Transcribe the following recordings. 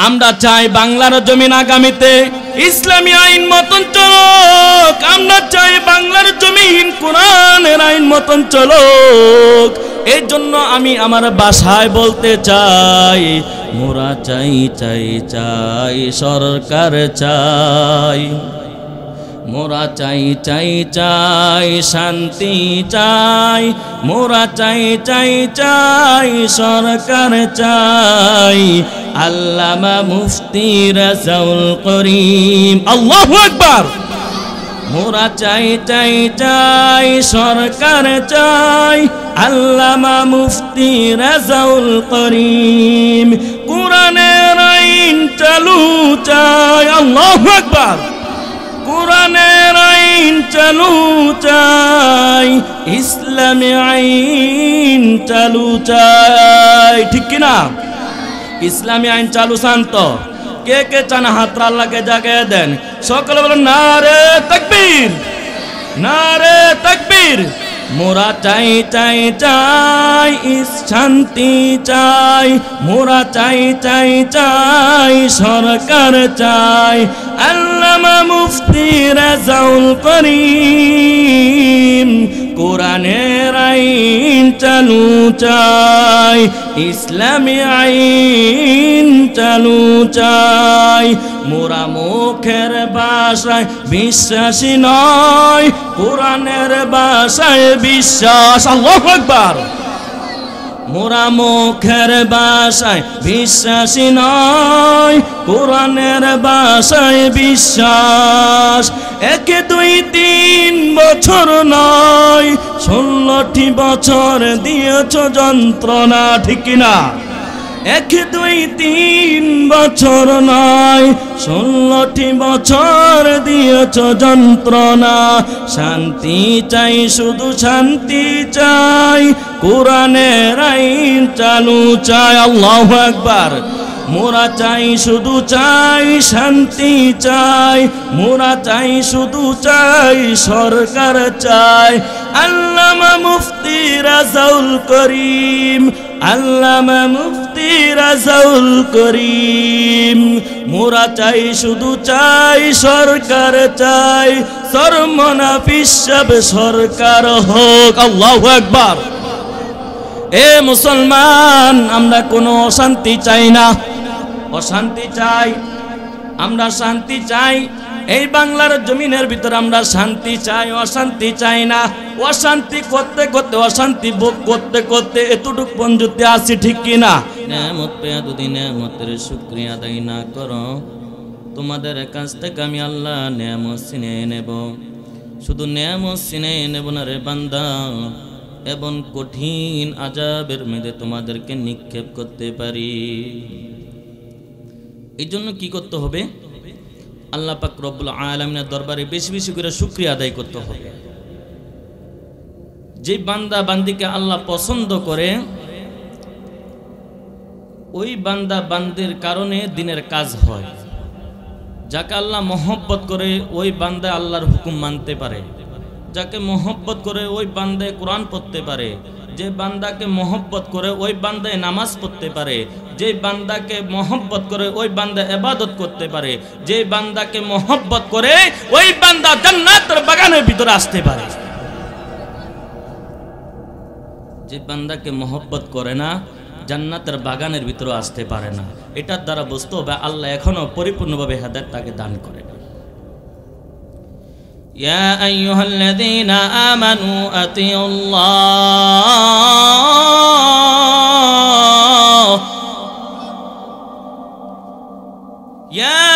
আমরা চাই বাংলার জমিন আগামীতে ইসলামী আইন মতন চলুক। আমরা চাই বাংলার জমিন কোরআনের আইন মতন চলুক। এই জন্য আমি আমার ভাষায় বলতে চাই, মোরা চাই চাই চাই সরকার চাই, মোরা চাই চাই চাই শান্তি চাই, মোরা চাই চাই চাই সরকার চাই। আল্লামা মুফতি রাজাউল করিম, আল্লাহু আকবার। মোরা চাই চাই চাই সরকার চাই, আল্লামা মুফতি রাজাউল করিম। কোরআনের আইন চালু চাই, আল্লাহু আকবার। কোরআনের আইন চালু চাই, ইসলামী আইন চালু চাই, ঠিক কিনা? ইসলামী আইন চালু চান তো? কে কে চান হাত আল্লাহকে জাগিয়ে দেন। সকলে বলেন নারে তাকবীর, নারে তাকবীর। মোরা চাই চাই চাই শান্তি চাই, মোরা চাই চাই চাই সরকার চাই। আল্লামা মুফতি রাজাউল করিম কোরআনের আইন চালু চাই, ইসলামী আইন চালু চাই। মোরা মুখের ভাষায় বিশ্বাসী নয়, কোরআনের ভাষায় বিশ্বাস, আল্লাহু আকবার। মোরা মুখের ভাষায় বিশ্বাসী নয়, কোরআনের ভাষায় বিশ্বাস। 1 2 3 বছর নয়, 16টি বছর দিয়েছ যন্ত্রণা, ঠিক কিনা? 1 2 3 বছর নয়, 16টি বছর দিয়েছ যন্ত্রণা। শান্তি চাই, শুধু শান্তি চাই, কোরআনের আইন চালু চাই, আল্লাহু আকবার। মোরা চাই, শুধু চাই শান্তি চাই, মোরা চাই, শুধু চাই সরকার চাই। আল্লামা মুফতি রাজাউল করিম, আল্লামা মুফতি রাজাউল করিম। মোরা চাই, শুধু চাই সরকার চাই, সরমনাফিস সব সরকার হোক, আল্লাহু আকবার। এ মুসলমান, আমরা কোনো অশান্তি চাই না, অশান্তি চাই, আমরা শান্তি চাই। এই বাংলার জমিনের ভিতরে আমরা শান্তি চাই, অশান্তি চাই না। অশান্তি করতে করতে, অশান্তি ভোগ করতে করতে এতটুক পঞ্জুতে আসি, ঠিক কিনা? নেয়ামত পেয়ে যদি নেয়ামতের শুকরিয়া আদায় না করো, তোমাদের কাছ থেকে আমি আল্লাহ নেয়ামত ছিনিয়ে নেব। শুধু নেয়ামত ছিনিয়ে নেব না রে বান্দা, এবং কঠিন আযাবের মধ্যে তোমাদেরকে নিক্ষেপ করতে পারি। এই জন্য কি করতে হবে? আল্লাহ পাক রব্বুল আলামিনের দরবারে বেশি বেশি করে শুকরিয়া আদায় করতে হবে। যে বান্দা বান্দিকে আল্লাহ পছন্দ করে, ওই বান্দা বান্দির কারণে দিনের কাজ হয়। যাকে আল্লাহ মহব্বত করে, ওই বান্দা আল্লাহর হুকুম মানতে পারে। যাকে মহব্বত করে, ওই বান্দায় কোরআন পড়তে পারে। যে বান্দাকে মহব্বত করে, ওই বান্দায় নামাজ পড়তে পারে। যে বান্দাকে মহব্বত করে, ওই বান্দা ইবাদত করতে পারে। যে বান্দাকে মহব্বত করে, ওই বান্দা জান্নাতের বাগানের ভিতরে আসতে পারে। যে বান্দাকে মহব্বত করে না, জান্নাতের বাগানের ভিতরে আসতে পারে না। এটার দ্বারা বুঝতে হবে আল্লাহ এখনো পরিপূর্ণভাবে হেদায়েত তাকে দান করে। يا أيها الذين آمنوا أطيعوا الله يا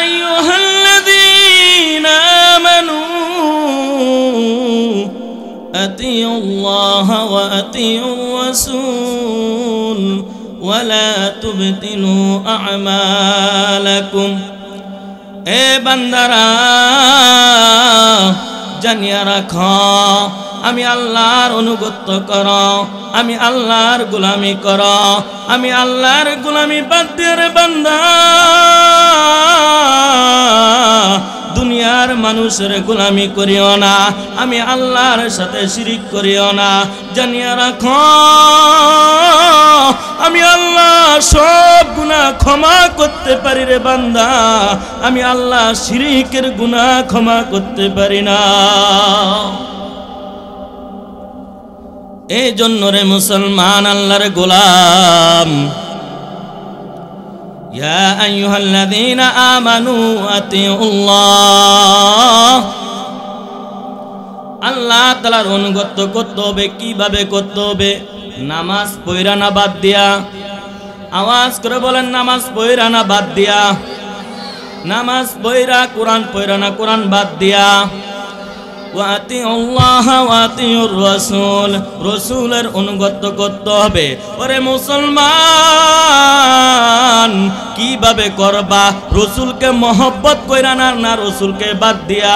أيها الذين آمنوا أطيعوا الله وأطيعوا الرسول ولا تبطلوا أعمالكم। এ বান্দারা, জানিয়া রাখো, আমি আল্লাহর অনুগত্য করো, আমি আল্লাহর গোলামি করো। আমি আল্লাহর গোলামি বাদ দিয়ে বান্দা দুনিয়ার মানুষ মানুষের গোলামি করিও না, আমি আল্লাহর সাথে শিরিক করিও না। জানিয়া রাখো আমি আল্লাহ সব গুনাহ ক্ষমা করতে পারি রে বান্দা, আমি আল্লাহ শিরিকের গুনাহ ক্ষমা করতে পারি না। এই জন্য রে মুসলমান আল্লাহর গোলাম, ইয়া আইয়ুহাল্লাযীনা আমানু আতিউল্লাহ, আল্লাহ তাআলার অনুগত করতে হবে। কিভাবে করতে হবে? নামাজ পড়া না বাদ দিয়া, আওয়াজ করে বলেন নামাজ পড়া না বাদ দিয়া, নামাজ পড়া, কোরআন পড়া না কোরআন বাদ দিয়া। ওয়া আতিউল্লাহ ওয়া আতিউর রাসূল, রাসূলের অনুগত করতে হবে। ওরে মুসলমান কিভাবে করবা? রাসূলকে মহব্বত কইরা না, না রাসূলকে বাদ দিয়া,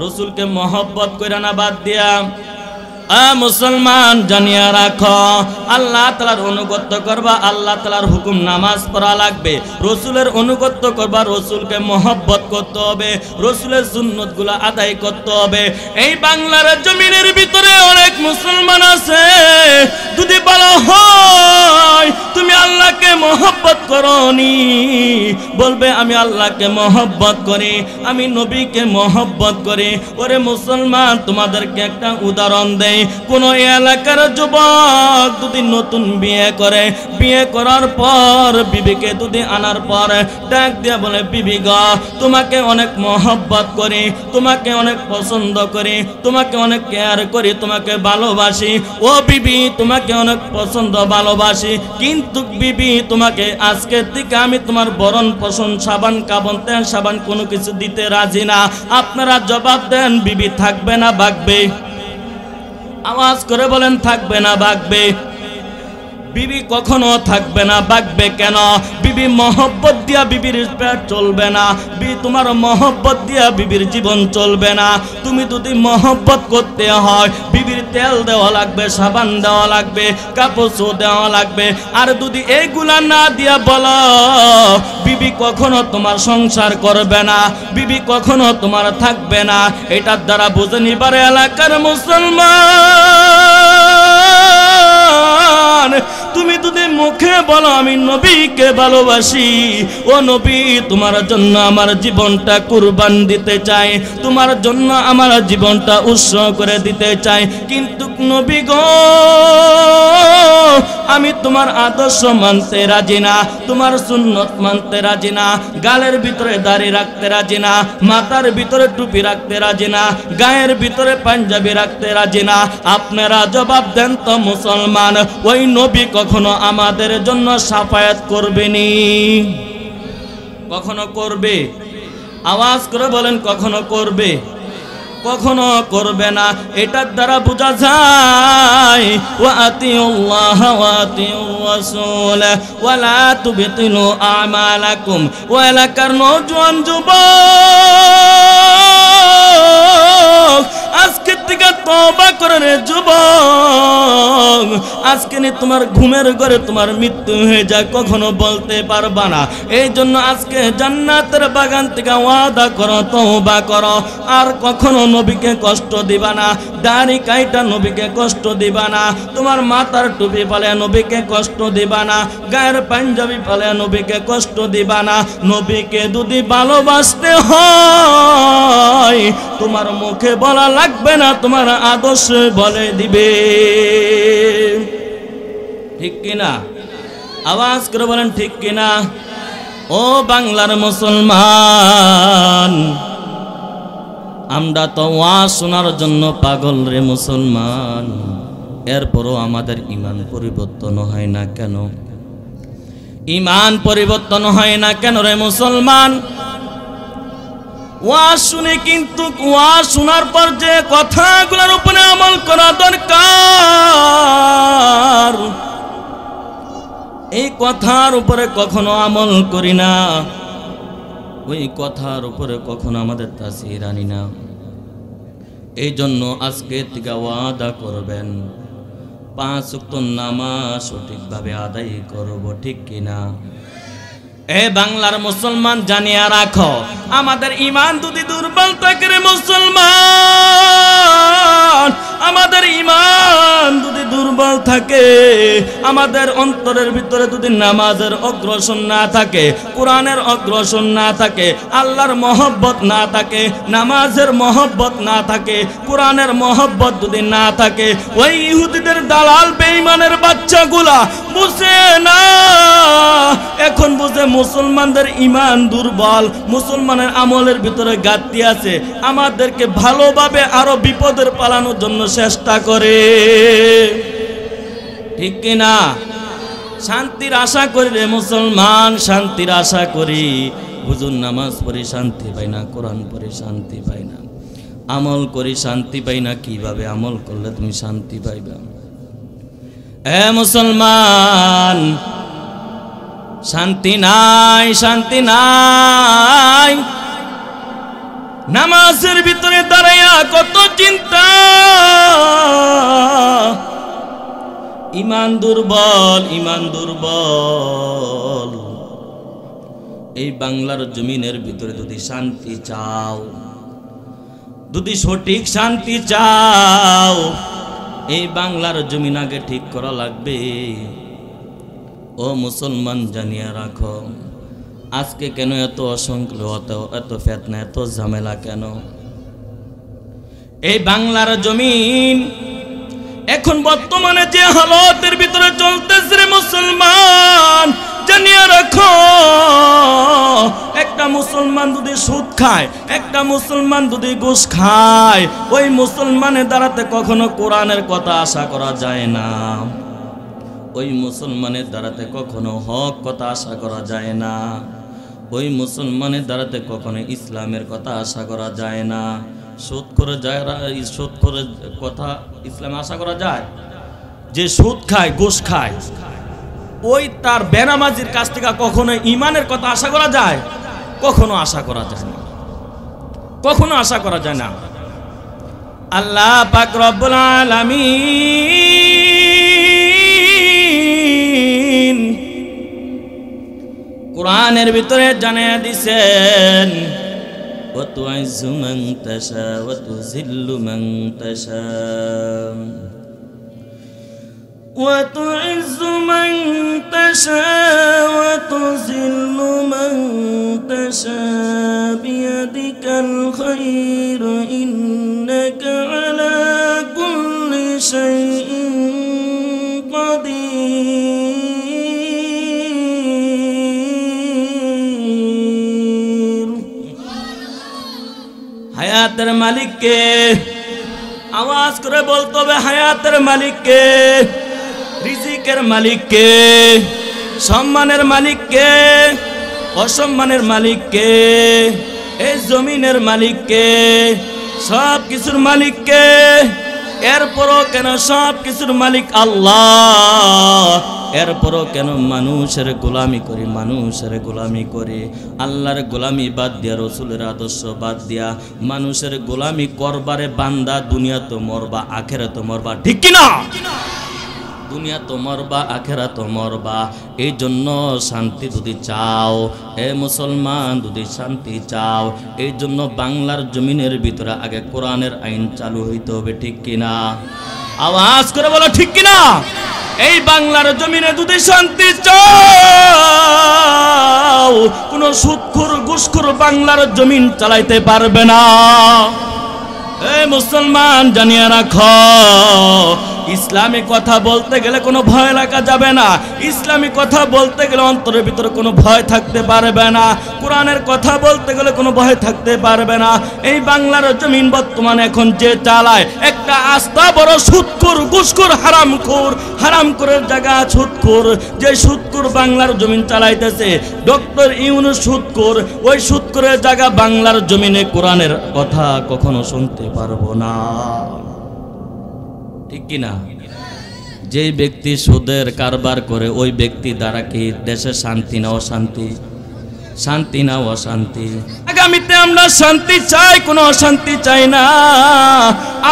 রাসূলকে মহব্বত কইরা না বাদ দিয়া। মুসলমান জানিয়া রাখো আল্লাহ তাআলার অনুগত করবা, আল্লাহ তাআলার হুকুম নামাজ পড়া লাগবে। রাসূলের অনুগত করবা, রাসূলকে মহব্বত করতে হবে, রাসূলের সুন্নতগুলো আদায় করতে হবে। এই বাংলার জমিনের ভিতরে অনেক মুসলমান আছে, যদি বলা হয় তুমি আল্লাহকে মহব্বত করনি, বলবে আমি আল্লাহকে মহব্বত করি, আমি নবীকে মহব্বত করি। ওরে মুসলমান তোমাদেরকে একটা উদাহরণ দেই। কোন এলাকার যুবক যদি নতুন বিয়ে করে, বিয়ে করার পর বিবিকে যদি আনার পর ডাক দিয়া বলে, বিবি গো তোমাকে অনেক মহব্বত করি, তোমাকে অনেক পছন্দ করি, তোমাকে অনেক কেয়ার করি, তোমাকে ভালোবাসি। ও বিবি তোমাকে অনেক পছন্দ ভালোবাসি, কিন্তু বিবি তোমাকে আজকের থেকে আমি তোমার বরণ পোষণ, সাবান কাবন, তেল সাবান কোনো কিছু দিতে রাজি না। আপনারা জবাব দেন, বিবি থাকবে না ভাগবে? আওয়াজ করে বলেন থাকবে না ভাগবে? বিবি কখনো থাকবে না, ভাগবে কেন? বিবি মহব্বত দিয়া বিবির পেট চলবে না, তোমার মহব্বত দিয়া বিবির জীবন চলবে না। তুমি যদি মহব্বত করতে হয়, বিবির তেল দেওয়া লাগবে, সাবান দেওয়া লাগবে, কাপড় দেওয়া লাগবে। আর যদি এইগুলা না দিয়া বলো, বিবি কখনো তোমার সংসার করবে না, বিবি কখনো তোমার থাকবে না। এটার দ্বারা বুঝে নিবার এলাকার মুসলমান, তুমি যদি মুখে বলো আমি নবীকে ভালোবাসি, ও নবী তোমার জন্য আমার জীবনটা কুরবান দিতে চাই, তোমার জন্য আমার জীবনটা উৎসর্গ করে দিতে চাই, কিন্তু নবী গো আমি তোমার আদর্শ মানতে রাজি না, তোমার সুন্নত মানতে রাজি না, গালের ভিতরে দাড়ি রাখতে রাজি না, মাথার ভিতরে টুপি রাখতে রাজি না, গায়ের ভিতরে পাঞ্জাবি রাখতে রাজি না। আপনারা জবাব দেন তো মুসলমান, ওই নবী কখনো আমাদের জন্য শাফায়াত করবেনি? কখনো করবে? আওয়াজ করে বলেন কখনো করবে? কখনো করবে না। এটার দ্বারা বোঝা যায় ওয়া আতিউল্লাহ ওয়া আতিউর রাসূল ওয়া লা তুবতিলু আমালাকুম। ও এলাকার নওজোয়ান যুবক, আজকে থেকে তওবা করে রে যুবক, আজকে নি তোমার ঘুমের ঘরে তোমার মৃত্যু হয়ে যায়, কখনো বলতে পারবা না। এই জন্য আজকে জান্নাতের বাগান থেকে ওয়াদা করো, তওবা করো, আর কখনো নবীকে কষ্ট দিবা না, দাড়ি কাইটা নবীকে কষ্ট দিবা না, তোমার মাথার টুপি পালে নবীকে কষ্ট দিবা না, গায়ের পাঞ্জাবি পালে নবীকে কষ্ট দিবা না। নবীকে যদি ভালোবাসতে হয় তোমার মুখে বলা লাগবে না, তোমার আদর্শ বলে দিবে। ঠিক কিনা? আওয়াজ করে বলেন ঠিক কিনা? ও বাংলার মুসলমান, আমরা তো ওয়াজ শোনার জন্য পাগল রে মুসলমান, এরপরও আমাদের ঈমান পরিবর্তন হয় না কেন? ঈমান পরিবর্তন হয় না কেন রে মুসলমান? ওয়াজ শুনে, কিন্তু ওয়াজ শোনার পর যে কথাগুলোর উপরে আমল করা দরকার, এই কথার উপরে কখনো আমল করি না, ওই কথার উপরে কখনো আমাদের তাসির আনি না। এই জন্য আজকে থেকে ওয়াদা করবেন 5 ওয়াক্ত নামাজ সঠিকভাবে আদায় করব, ঠিক কিনা? এ বাংলার মুসলমান জানিয়া রাখো, আমাদের ঈমান যদি দুর্বল থাকে রে মুসলমান, আমাদের ঈমান যদি দুর্বল থাকে, আমাদের অন্তরের ভিতরে যদি নামাজের অগ্রসর না থাকে, কোরআনের অগ্রসর না থাকে, আল্লাহর মহব্বত না থাকে, নামাজের মহব্বত না থাকে, কোরআনের মহব্বত যদি না থাকে, ওই ইহুদিদের দালাল বেঈমানের বাচ্চাগুলা বুঝে না, এখন বুঝে মুসলমানদের ঈমান দুর্বল, মুসলমানের আমলের ভিতরে ঘাটতি আছে, আমাদেরকে ভালোভাবে আরো বিপদের পালানোর জন্য চেষ্টা করে, ঠিক কিনা? শান্তির আশা করি রে মুসলমান, শান্তির আশা করি। হুজুর নামাজ পড়ি শান্তি পাই না, কোরআন পড়ি শান্তি পাই না, আমল করি শান্তি পাই না। কিভাবে আমল করলে তুমি শান্তি পাইবা? এ মুসলমান, শান্তি নাই, শান্তি নাই। নামাজের ভিতরে দাঁড়াইয়া কত চিন্তা, ঈমান দুর্বল, ঈমান দুর্বল। এই বাংলার জমিনের ভিতরে যদি শান্তি চাও, যদি সঠিক শান্তি চাও, এই বাংলার জমিন আগে ঠিক করা লাগবে। ও মুসলমান জানিয়া রাখো, আজকে কেন এত অসংখ্য, এত ফেতনা, এত ঝামেলা কেন? এই বাংলার জমিন এখন বর্তমানে যে হালতের ভিতরে চলতেছে রে মুসলমান, জানিয়া রাখো, একটা মুসলমান যদি সুদ খায়, একটা মুসলমান যদি ঘুষ খায়, ওই মুসলমানের দ্বারাতে কখনো কোরআনের কথা আশা করা যায় না, ওই মুসলমানের দ্বারাতে কখনো হক কথা আশা করা যায় না, ওই মুসলমানের দ্বারাতে কখনো ইসলামের কথা আশা করা যায় না। সুদ করে যায়, সুদ করে কথা ইসলামে আশা করা যায়? যে সুদ খায়, ঘুষ খায়, ওই তার বেনামাজির কাছ থেকে কখনো ঈমানের কথা আশা করা যায়? কখনো আশা করা যায় না, কখনো আশা করা যায় না। আল্লাহ পাক রব্বুল আলামিন কোরআনের ভিতরে জানিয়ে দিছেন, ওয়া তুইজ্জু মান তাশা ওয়া তুযিল্লু মান তাশা, ওয়া তুইজ্জু মান তাশা ওয়া তুযিল্লু মান তাশা বিয়াদিকাল খায়র ইন্নাকা আলা কুল্লি শাইইন কাদির। হায়াতের মালিক কে? আওয়াজ করে বলতে হবে, হায়াতের মালিক কে? রিজিকের মালিক কে? সম্মানের মালিক কে? অসম্মানের মালিক কে? এই জমিনের মালিক কে? সব কিছুর মালিক কে? এরপরও কেন সব কিছুর মালিক আল্লাহ, এরপরও কেন মানুষের গোলামি করি, মানুষের গোলামি করি? আল্লাহর গোলামি বাদ দিয়া, রসুলের আদর্শ বাদ দিয়া মানুষের গোলামি করবারে বান্দা দুনিয়া তো মরবা, আখেরা তো মরবা, ঠিক কিনা? দুনিয়া তো মরবা, আখেরা তো মরবা। এই জন্য শান্তি যদি চাও, এ মুসলমান, যদি শান্তি চাও, এই জন্য বাংলার জমিনের ভিতরে আগে কোরআনের আইন চালু হইতে হবে, ঠিক কিনা? আওয়াজ করে বলো, ঠিক কিনা? এই বাংলার জমিনে যদি শান্তি চাও, কোন সুদখোর ঘুষখোর বাংলার জমিন চালাইতে পারবে না। এই মুসলমান জানিয়ে রাখো, ইসলামী কথা বলতে গেলে কোনো ভয় লাগা যাবে না, ইসলামী কথা বলতে গেলে অন্তরের ভিতরে কোনো ভয় থাকতে পারবে না, কোরআনের কথা বলতে গেলে কোনো ভয় থাকতে পারবে না। এই বাংলার জমিন বর্তমানে এখন যে চালায়, একটা আস্থা বড় সুদখোর, ঘুষখোর, হারামখোর, হারামখোরের জায়গা সুদখোর। যে সুদখোর বাংলার জমিন চালাইতেছে, ডক্টর ইউনূস সুদখোর, ওই সুদখোরের জায়গা বাংলার জমিনে কোরআনের কথা কখনো শুনতে পারবো না, ঠিক কিনা? যে ব্যক্তি সুদের কারবার করে, ওই ব্যক্তি দ্বারা কি দেশে শান্তি না অশান্তি? শান্তি না অশান্তি? আগামীতে আমরা শান্তি চাই, কোনো অশান্তি চাই না।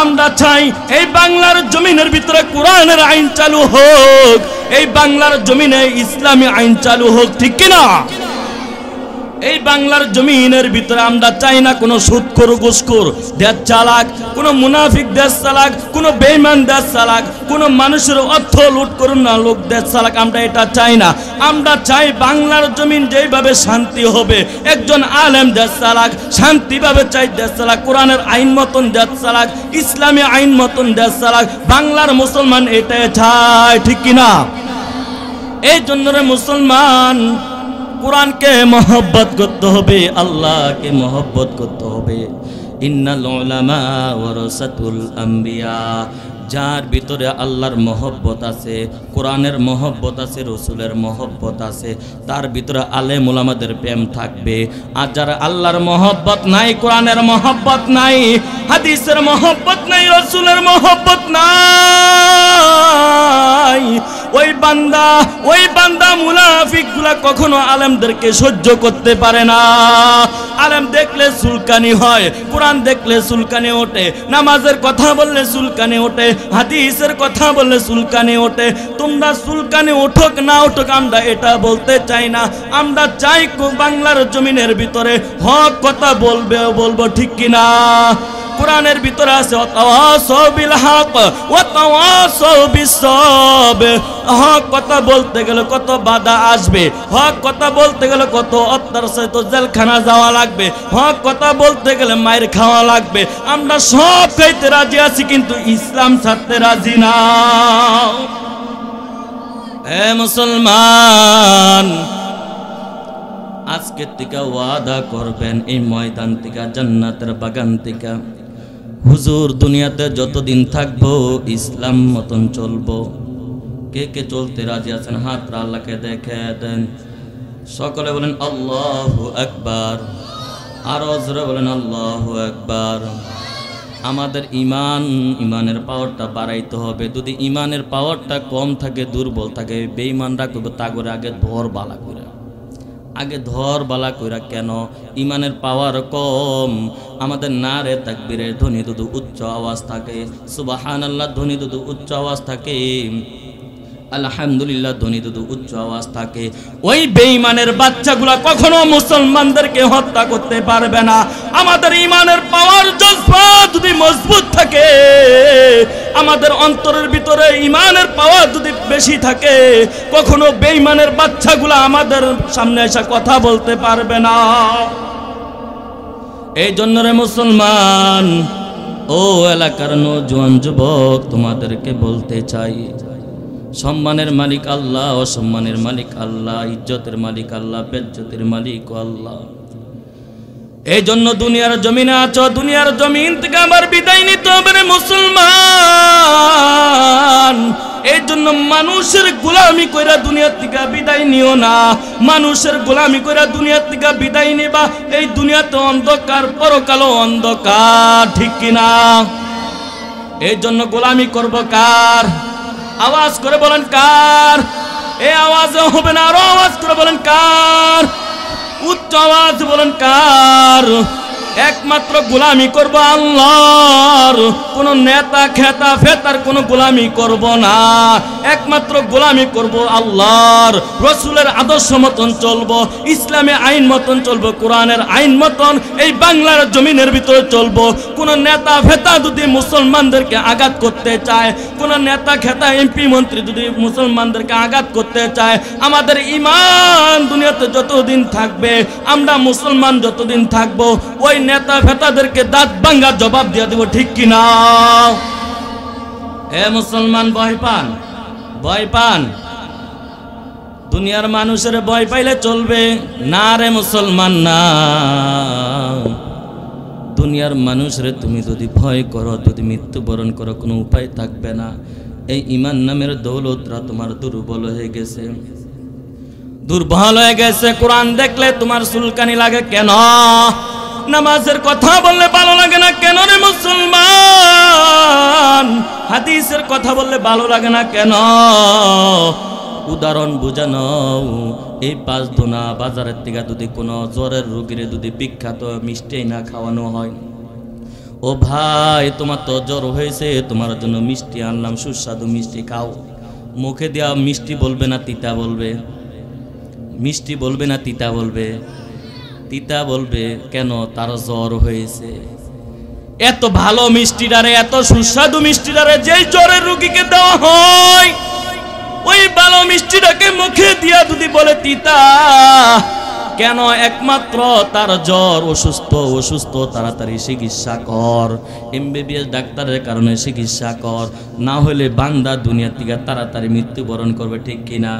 আমরা চাই এই বাংলার জমিনের ভিতরে কোরআনের আইন চালু হোক, এই বাংলার জমিনে ইসলামী আইন চালু হোক, ঠিক কিনা? এই বাংলার জমিনের ভিতরে আমরা চাই না কোনো সুদখোর ঘুষখোর দেশ চালাক, কোনো মুনাফিক দেশ চালাক, কোনো বেঈমান দেশ চালাক, কোনো মানুষের অর্থ লুট করুন না লোক দেশ চালাক। আমরা এটা চাই না। আমরা চাই বাংলার জমিন যেভাবে শান্তি হবে, একজন আলেম দেশ চালাক, শান্তিভাবে চাই দেশ চালাক, কোরআনের আইন মতন দেশ চালাক, ইসলামী আইন মতন দেশ চালাক। বাংলার মুসলমান এটাই চায়, ঠিক কিনা? এই জন্য রে মুসলমান, কোরআনকে মহব্বত করতে হবে, আল্লাহকে মহব্বত করতে হবে। ইন্নাল উলামা ওয়ারাসাতুল আম্বিয়া, যার ভিতরে আল্লাহর মহব্বত আছে, কোরআনের মহব্বত আছে, রসুলের মহব্বত আছে, তার ভিতরে আলেম ওলামাদের প্রেম থাকবে। আর যারা আল্লাহর মহব্বত নাই, কোরআনের মহব্বত নাই, হাদিসের মহব্বত নাই, রসুলের মহব্বত নাই, ওই বান্দা মুনাফিকগুলা কখনো আলেমদেরকে সহ্য করতে পারে না। আলেম দেখলে চুলকানি হয়, কোরআন দেখলে চুলকানি ওঠে, নামাজের কথা বললে চুলকানি ওঠে, হাদিসের কথা বললে চুলকানি ওঠে। তোমরা চুলকানি ওঠক না ওঠক আমরা এটা বলতে চাই না। আমরা চাই বাংলার জমিনের ভিতরে হক কথা বলবো, ঠিক কিনা? কোরআনের ভিতরে আছে ওয়াতাওয়াসাউ বিল হক ওয়াতাওয়াসাউ বিস সাবর। হক কথা বলতে গেলে কত বাধা আসবে, হক কথা বলতে গেলে কত অত্যাচার তো জেলখানা যাওয়া লাগবে, হক কথা বলতে গেলে মায়ের খাওয়া লাগবে। আমরা সব খাইতে রাজি আছি, কিন্তু ইসলাম ছাড়তে রাজি না। হে মুসলমান, আজকের থেকে ওয়াদা করবেন এই ময়দান থেকে, জান্নাতের বাগান থেকে, হুজুর দুনিয়াতে যতদিন থাকবো ইসলাম মতন চলবো। কে কে চলতে রাজি আছেন হাতরা আল্লাহকে দেখে দেন। সকলে বলেন আল্লাহু আকবার, আরো জোরে বলেন আল্লাহু আকবার। আমাদের ইমানের পাওয়ারটা বাড়াইতে হবে। যদি ইমানের পাওয়ারটা কম থাকে, দুর্বল থাকে, বেঈমানরা করবে তাগরে আগে ধর বালা করে, আগে ধর বালা কইরা। কেন? ইমানের পাওয়ার কম। আমাদের নারে তাকবীরের ধ্বনি দুদু উচ্চ আওয়াজ থাকে, সুবহানাল্লাহ ধ্বনি দুদু উচ্চ আওয়াজ থাকে, আলহামদুলিল্লাহ ধ্বনি দুদু উচ্চ আওয়াজ থাকে। ওই বেঈমানের বাচ্চাগুলা কখনো মুসলমানদেরকে হত্যা করতে পারবে না। আমাদের ইমানের পাওয়ার জজবা যদি মজবুত থাকে, আমাদের অন্তরের ভিতরে ইমানের পাওয়ার যদি বেশি থাকে, কখনো বেঈমানের বাচ্চাগুলা আমাদের সামনে এসে কথা বলতে পারবে না। এই জন্য রে মুসলমান, ও এলাকার নওজোয়ান যুবক, তোমাদেরকে বলতে চাই, সম্মানের মালিক আল্লাহ, অসম্মানের মালিক আল্লাহ, ইজ্জতের মালিক আল্লাহ, বেজ্জতের মালিক আল্লাহ। এই জন্য দুনিয়ার জমিনে আছো, দুনিয়ার জমিন থেকে আবার বিদায় নিতে হবে রে মুসলমান। এই জন্য মানুষের গোলামি কইরা দুনিয়া থেকে বিদায় নিও না। মানুষের গোলামি কইরা দুনিয়া থেকে বিদায় নিবা, এই দুনিয়াতে অন্ধকার, পরকালও অন্ধকার, ঠিক কিনা? এই জন্য গোলামি করব কার? আওয়াজ করে বলেন কার? এই আওয়াজে হবে না, আরো আওয়াজ করে বলেন কার? উচ্চ আওয়াজ বলেন কার? একমাত্র গোলামি করব আল্লাহর, কোন নেতা খেতা ফেতার কোন গোলামি করব না। একমাত্র গোলামি করব আল্লাহর, রসুলের আদর্শ মতন চলবো, ইসলামে আইন মতন চলবো, কোরআনের আইন মতন এই বাংলার জমিনের ভিতরে চলবো। কোন নেতা ফেতা যদি মুসলমানদেরকে আঘাত করতে চায়, কোন নেতা খেতা এমপি মন্ত্রী যদি মুসলমানদেরকে আঘাত করতে চায়, আমাদের ঈমান দুনিয়াতে যতদিন থাকবে, আমরা মুসলমান যতদিন থাকবো, ওই নেতা ফেতাদেরকে দাঁত ভাঙ্গা জবাব দিয়ে দেব, ঠিক কিনা? হে মুসলমান, ভয় পান? ভয় পান? দুনিয়ার মানুষের ভয় পাইলে চলবে না রে মুসলমান, না। দুনিয়ার মানুষের তুমি যদি ভয় করো, যদি মৃত্যুবরণ করো, কোনো উপায় থাকবে না। এই ঈমান নামের দৌলতরা তোমার দুর্বল হয়ে গেছে, দুর্বল হয়ে গেছে। কোরআন দেখলে তোমার চুলকানি লাগে কেন? নামাজের কথা বললে ভালো লাগে না কেন রে মুসলমান? হাদিসের কথা বললে ভালো লাগে না কেন? উদাহরণ বুঝানো, এই 5 দোনা বাজারের থেকে যদি কোনো জ্বরের রোগীরে যদি বিখ্যাত মিষ্টি না খাওয়ানো হয়, ও ভাই তোমার তো জ্বর হয়েছে, তোমার জন্য মিষ্টি আনলাম, সুস্বাদু মিষ্টি খাও। মুখে দেওয়া মিষ্টি বলবে না তিতা বলবে? মিষ্টি বলবে না তিতা বলবে? তিতা বলবে কেন, তার জ্বর হয়েছে। এত ভালো মিষ্টিটারে, এত সুস্বাদু মিষ্টিটারে যেই জ্বরের রোগীকে দেওয়া হয়, ওই ভালো মিষ্টিটাকে মুখে দিয়া যদি বলে তিতা, কেন? একমাত্র তার জ্বর, অসুস্থ, তাড়াতাড়ি চিকিৎসা কর, এমবিবিএস ডাক্তারের কারণে চিকিৎসা কর, না হলে বান্দা দুনিয়া থেকে তাড়াতাড়ি মৃত্যুবরণ করবে, ঠিক কিনা?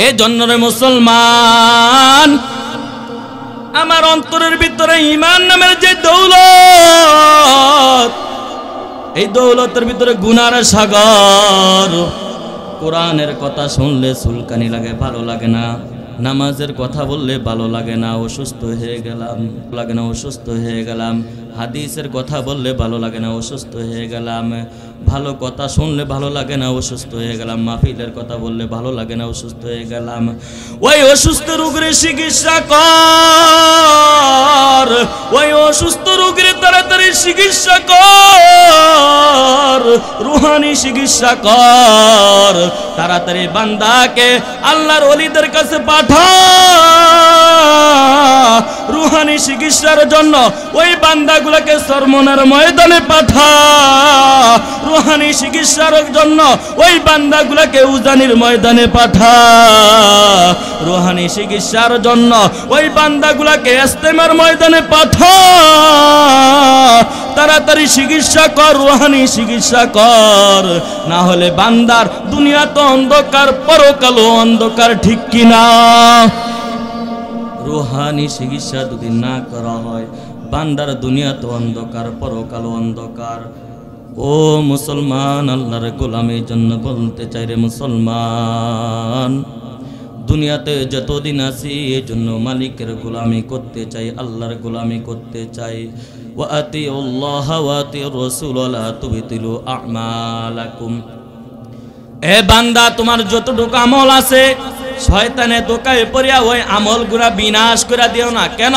এই জন্য রে মুসলমান, আমার অন্তরের ভিতরে ঈমান নামের যে দৌলত, এই দৌলতের ভিতরে গুনার সাগর। কোরআনের কথা শুনলে চুলকানি লাগে, ভালো লাগে না। নামাজের কথা বললে ভালো লাগে না, অসুস্থ হয়ে গেলাম। হাদিসের কথা বললে ভালো লাগে না, অসুস্থ হয়ে গেলাম। ভালো কথা শুনলে ভালো লাগে না, অসুস্থ হয়ে গেলাম। মাহফিলের কথা বললে ভালো লাগে না, অসুস্থ হয়ে গেলাম। ওই অসুস্থ রোগের চিকিৎসা কর, ওই অসুস্থ রোগের তাড়াতাড়ি চিকিৎসা কর, রুহানি চিকিৎসা কর। তাড়াতাড়ি বান্দাকে আল্লাহর ওলিদের কাছে পাঠা, রুহানি চিকিৎসার জন্য ওই বান্দাগুলোকে সরমনের ময়দানে পাঠা, রুহানি চিকিৎসার জন্য ওই বান্দাগুলোকে উজানির ময়দানে পাঠা, রুহানি চিকিৎসার জন্য ওই বান্দাগুলোকে ইস্তেমার ময়দানে পাঠা। তাড়াতাড়ি চিকিৎসা কর, রুহানি চিকিৎসা কর, না হলে বান্দার দুনিয়া তো অন্ধকার, পরকালও অন্ধকার, ঠিক কিনা? রুহানি চিকিৎসা যদি না করা হয়, বান্দার দুনিয়া তো অন্ধকার, পরকালও অন্ধকার। ও মুসলমান, আল্লাহর গোলামের জন্য বলতে চাই রে মুসলমান, দুনিয়াতে যতদিন আছি এই জন্য মালিকের গোলামি করতে চাই, আল্লাহর গোলামি করতে চাই। ওয়া আতিউল্লাহ ওয়া আতিউর রাসূল লা তুবতিলু আমালাকুম। এ বান্দা, তোমার যতটুকু আমল আছে, শয়তানে ধোকায় পড়িয়া ওই আমলগুলা বিনাশ করে দিও না। কেন?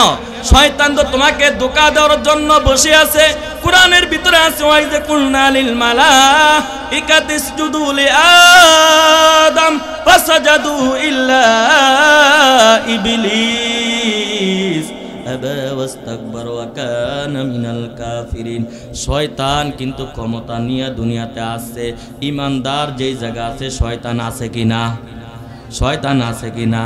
শয়তান তো তোমাকে ধোকা দেওয়ার জন্য বসে আছে। কোরআনের ভিতরে আছে, ওই যে কুলনা লিল মালাইকাতি ইসজুদু লিআদম ফাসাজাদু ইল্লা ইবলিস আবা ওয়াস্তাকবার ওয়া কানা মিনাল কাফিরিন। শয়তান কিন্তু ক্ষমতা নিয়ে দুনিয়াতে আছে। ইমানদার যেই জায়গা আছে, শয়তান আছে কিনা? শয়তান আছে কিনা?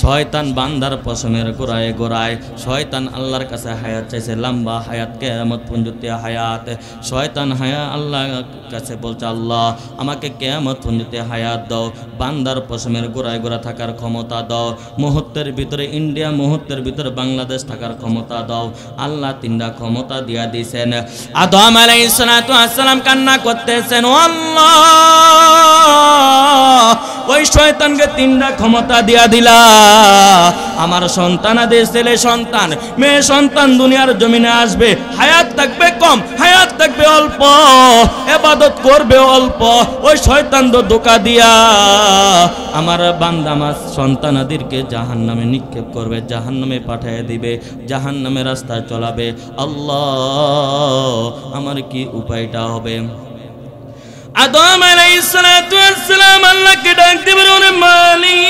শয়তান বান্দার পশমের গোড়ায় গোড়ায়। শয়তান আল্লাহর কাছে হায়াত চাইছে, লম্বা হায়াত, কিয়ামত পর্যন্ত হায়াত। শয়তান আল্লাহর কাছে বলছে, আল্লাহ আমাকে কিয়ামত পর্যন্ত হায়াত দাও, বান্দার পশমের গোড়ায় গোড়া থাকার ক্ষমতা দাও, মুহূর্তের ভিতরে ইন্ডিয়া, মুহূর্তের ভিতরে বাংলাদেশ থাকার ক্ষমতা দাও। আল্লাহ তিনটা ক্ষমতা দিয়া দিয়েছেন। আদম আলাইহিস সালাতু ওয়াস সালাম কান্না করতেছেন, ও আল্লাহ, ওই শয়তানকে তিনটা ক্ষমতা দিয়া দিলা। আমার সন্তানাদের, ছেলে সন্তান, মেয়ে সন্তান দুনিয়ার জমিনে আসবে, হায়াত থাকবে কম, হায়াত থাকবে অল্প, ইবাদত করবে অল্প। ওই শয়তান তো ধোঁকা দিয়া আমার বান্দা, আমার সন্তানাদেরকে জাহান্নামে নিক্ষেপ করবে, জাহান্নামে পাঠিয়ে দিবে, জাহান্নামে রাস্তায় চলাবে। আল্লাহ, আমার কি উপায়টা হবে? আদম আলাইহিস সালাতু ওয়াস সালাম আল্লাহকে ডাক দিবেন, ওরে মালিক,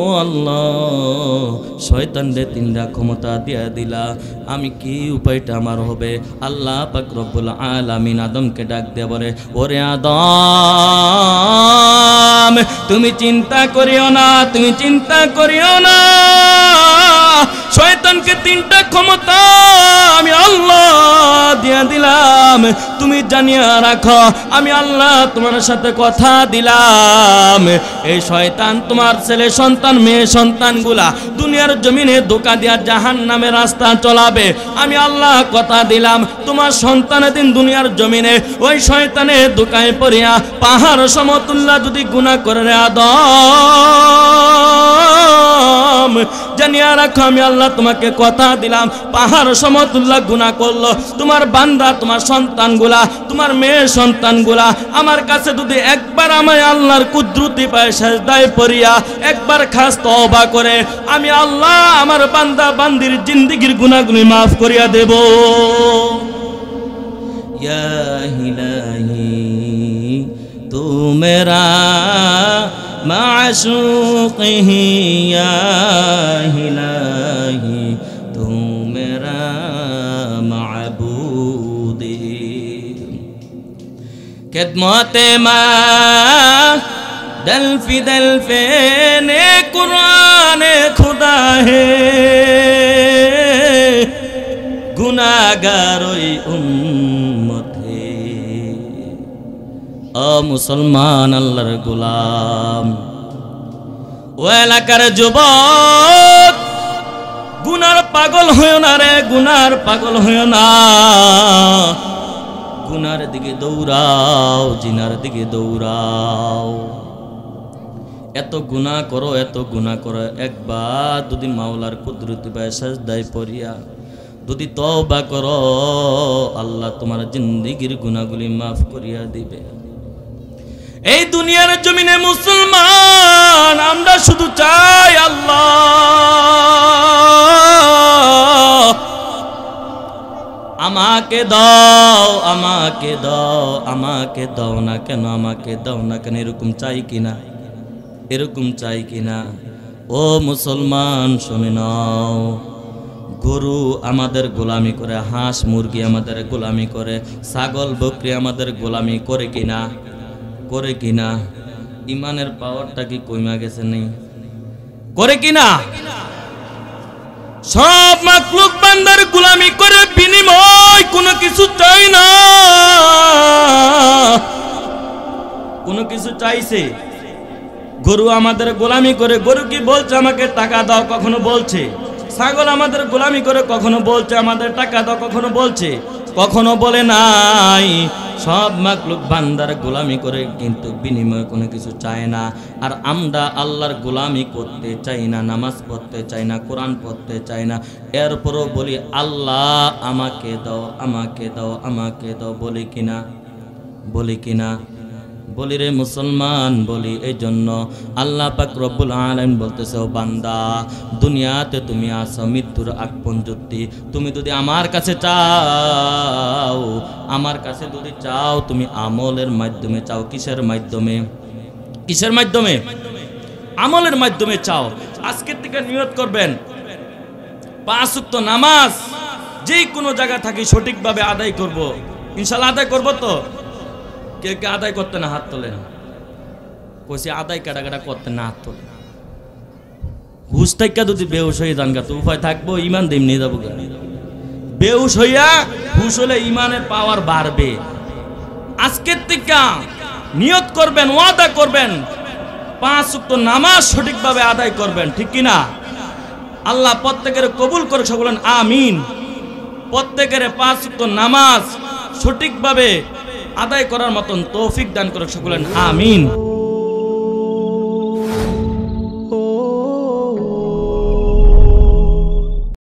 ও আল্লাহ, শয়তানরে তিনটা ক্ষমতা দিয়া দিলা, আমি কি উপায়টা আমার হবে? আল্লাহ পাক রব্বুল আলামিন আদমকে ডাক দিয়ে বলে, ওরে আদম, তুমি চিন্তা করিও না, তুমি চিন্তা করিও না, শয়তানকে তিনটা ক্ষমতা আমি আল্লাহ দিয়া দিলাম, তুমি জানিয়া রাখো, আমি আল্লাহ তোমার সাথে কথা দিলাম। এই শয়তান তোমার ছেলে সন্তান, মেয়ে সন্তানগুলা দুনিয়ার জমিনে ধোঁকা দিয়া জাহান্নামের রাস্তা চলাবে। আমি আল্লাহ কথা দিলাম, তোমার সন্তানের দিন দুনিয়ার জমিনে ওই শয়তানের ধোঁকায় পড়িয়া পাহাড় সমতুল্য যদি গুনাহ করে রে আদম, জানিয়া রাখো, আমি আল্লাহ তোমাকে কথা দিলাম, পাহাড় সমতুল্য গুনাহ করলো তোমার বান্দা, তোমার সন্তানগুলা, তোমার মেয়ে সন্তানগুলা আমার কাছে যদি একবার আমায় আল্লাহর কুদরতি পায় সেজদায় পড়িয়া একবার খাস তওবা করে, আমি আল্লাহ আমার বান্দা বান্দির জিন্দেগীর গুনাহগুলি মাফ করিয়া দেব। ইয়া ইলাহি तू मेरा माशूक़ ही या इलाही तू मेरा माबूद खिदमते मा दल्फे ने कुरान खुदा है गुनाहगारोई उम्मत है ओ मुसलमान अल्लाहर गुलाम ओ एलाकार जुबक गुनार पागल हयो ना रे गुनार पागल हयो ना गुनार दिके दौड़ाओ जिनार दिके दौड़ाओ এত গুনাহ করো একবার যদি মাওলার কুদরতি পায় সাজদায় পড়িয়া যদি তওবা করো আল্লাহ তোমার জিন্দেগীর গুনাহগুলি maaf করিয়া দিবে এই দুনিয়ার জমিনে মুসলমান আমরা শুধু চাই আল্লাহ আমাকে দাও আমাকে দাও আমাকে দাও না কেন আমাকে দাও না কেন এরকম চাই কিনা এরকম চাই কিনা ও মুসলমান শুনে নাও গরু আমাদের গোলামি করে হাঁস মুরগি আমাদের গোলামি করে ছাগল বকরি আমাদের গোলামি করে কিনা ইমানের পাওয়ারটা কি কমে গেছে নেই করে কিনা সব মাখলুক বান্দার গোলামি করে বিনিময় কোনো কিছু চাই না কোনো কিছু চাইছে গরু আমাদের গোলামি করে গরু কি বলছে আমাকে টাকা দাও কখনো বলছে ছাগল আমাদের গোলামি করে কখনো বলছে আমাদের টাকা দাও কখনো বলছে কখনো বলে নাই সব মাখলুক বান্দার গোলামি করে কিন্তু বিনিময়ে কোনো কিছু চায় না আর আমরা আল্লাহর গোলামি করতে চাই না নামাজ পড়তে চাই না কোরআন পড়তে চাই না এরপরও বলি আল্লাহ আমাকে দাও আমাকে দাও আমাকে দাও বলি কিনা বলি রে মুসলমান বলি এই জন্য আল্লাহ পাক রব্বুল আলামিন বলতেছে ও বান্দা দুনিয়াতে তুমি আসো মৃত্যুর আগ পর্যন্ত তুমি যদি আমার কাছে চাও আমার কাছে যদি চাও তুমি আমলের মাধ্যমে চাও কিসের মাধ্যমে আমলের মাধ্যমে চাও আজকের থেকে নিয়ত করবেন 5 ওয়াক্ত নামাজ যে কোনো জায়গা থাকি সঠিকভাবে আদায় করব ইনশাআল্লাহ আদায় করব তো কে কে আদায় করতে না হাত তোলেন কইছে আদায় কাটাকাটা করতে না হাত তোলেন হুশ থেকে যদি বেহুশ হয়ে যান তো উপায় থাকবো ইমান দিমনি যাবো বেহুশ হইয়া হুশ হলে ইমানের পাওয়ার বাড়বে আজকের থেকে নিয়ত করবেন ওয়াদা করবেন 5 ওয়াক্ত নামাজ সঠিকভাবে আদায় করবেন ঠিক কি না আল্লাহ প্রত্যেকের কবুল করে সকলেন আমিন প্রত্যেকের 5 ওয়াক্ত নামাজ সঠিকভাবে আদায় করার মতন তৌফিক দান করে সকলেন আমিন।